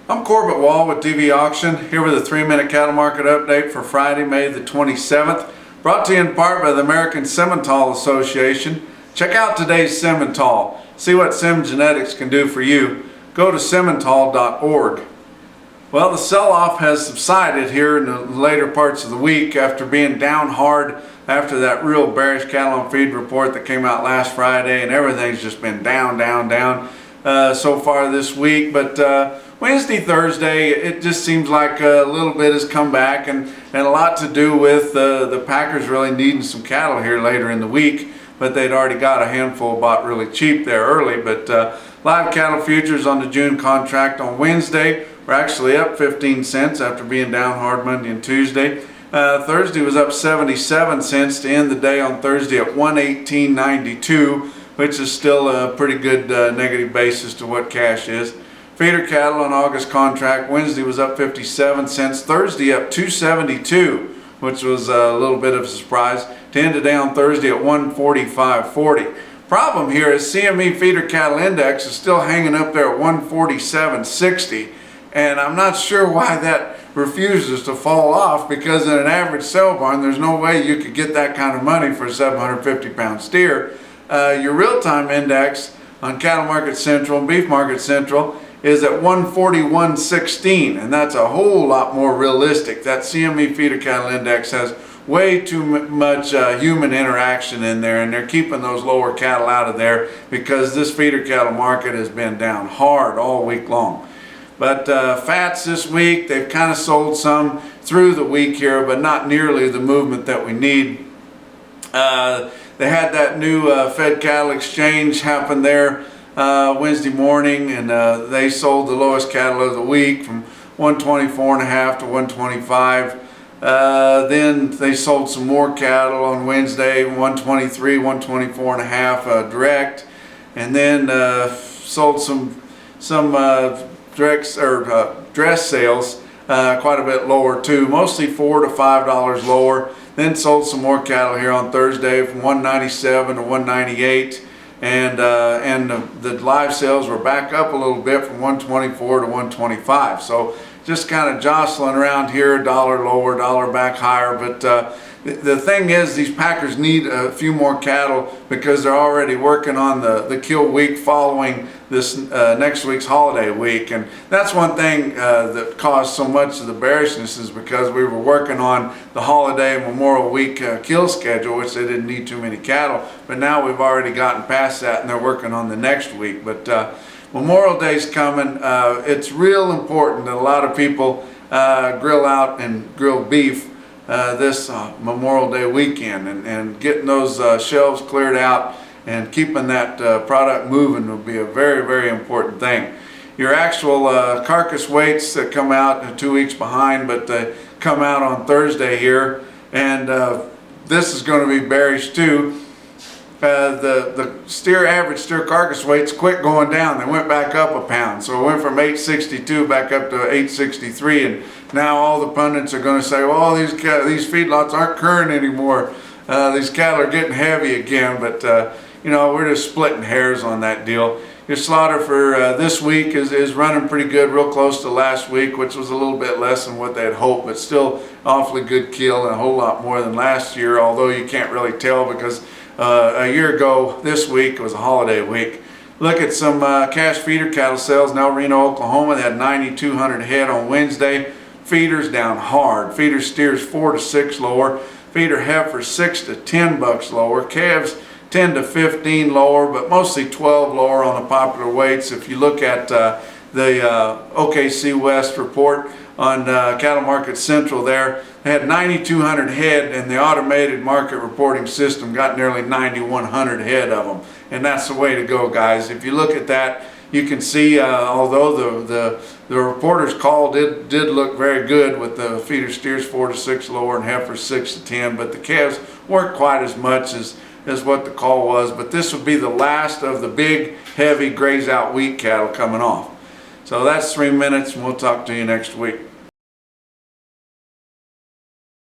I'm Corbett Wall with DV Auction, here with a 3-minute cattle market update for Friday, May the 27th, brought to you in part by the American Simmental Association. Check out today's Simmental. See what Sim Genetics can do for you. Go to simmental.org. Well, the sell-off has subsided here in the later parts of the week after being down hard after that real bearish cattle on feed report that came out last Friday, and everything's just been down so far this week. But Wednesday, Thursday, it just seems like a little bit has come back, and a lot to do with the Packers really needing some cattle here later in the week, but they'd already got a handful bought really cheap there early. But live cattle futures on the June contract on Wednesday were actually up 15 cents after being down hard Monday and Tuesday. Thursday was up 77 cents to end the day on Thursday at 118.92, which is still a pretty good negative basis to what cash is. Feeder cattle on August contract Wednesday was up 57 cents, Thursday up 272, which was a little bit of a surprise, to end the day on Thursday at 145.40. Problem here is CME feeder cattle index is still hanging up there at 147.60, and I'm not sure why that refuses to fall off, because in an average sale barn there's no way you could get that kind of money for a 750-pound steer. Your real-time index on Cattle Market Central and Beef Market Central is at 141.16, and that's a whole lot more realistic. That CME feeder cattle index has way too much human interaction in there, and they're keeping those lower cattle out of there because this feeder cattle market has been down hard all week long. But fats this week, they've kind of sold some through the week here, but not nearly the movement that we need. They had that new Fed cattle exchange happen there Wednesday morning, and they sold the lowest cattle of the week from 124.5 to 125. Then they sold some more cattle on Wednesday, 123, 124.5 direct, and then sold some directs or dress sales quite a bit lower too, mostly $4 to $5 lower. Then sold some more cattle here on Thursday from 197 to 198. And the live sales were back up a little bit from 124 to 125. So just kind of jostling around here, dollar lower, dollar back higher. But the thing is, these packers need a few more cattle because they're already working on the kill week following this next week's holiday week. And that's one thing that caused so much of the bearishness, is because we were working on the holiday and Memorial Week kill schedule, which they didn't need too many cattle. But now we've already gotten past that, and they're working on the next week. But Memorial Day's coming. It's real important that a lot of people grill out and grill beef this Memorial Day weekend, and getting those shelves cleared out and keeping that product moving will be a very, very important thing. Your actual carcass weights that come out 2 weeks behind, but they come out on Thursday here, and this is going to be bearish too. The average steer carcass weights quit going down. They went back up a pound. So it went from 862 back up to 863, and now all the pundits are going to say, well, these feedlots aren't current anymore. These cattle are getting heavy again. But you know, we're just splitting hairs on that deal. Your slaughter for this week is running pretty good, real close to last week, which was a little bit less than what they had hoped, but still awfully good kill and a whole lot more than last year, although you can't really tell because a year ago this week was a holiday week. Look at some cash feeder cattle sales in El Reno, Oklahoma. They had 9,200 head on Wednesday. Feeders down hard. Feeder steers 4 to 6 lower. Feeder heifers 6 to 10 bucks lower. Calves 10 to 15 lower, but mostly 12 lower on the popular weights. If you look at the OKC West report on Cattle Market Central there, they had 9,200 head, and the automated market reporting system got nearly 9,100 head of them. And that's the way to go, guys. If you look at that, you can see, although the reporter's call did look very good with the feeder steers 4 to 6 lower and heifers 6 to 10, but the calves weren't quite as much as what the call was. But this would be the last of the big, heavy graze out wheat cattle coming off. So that's 3 minutes, and we'll talk to you next week.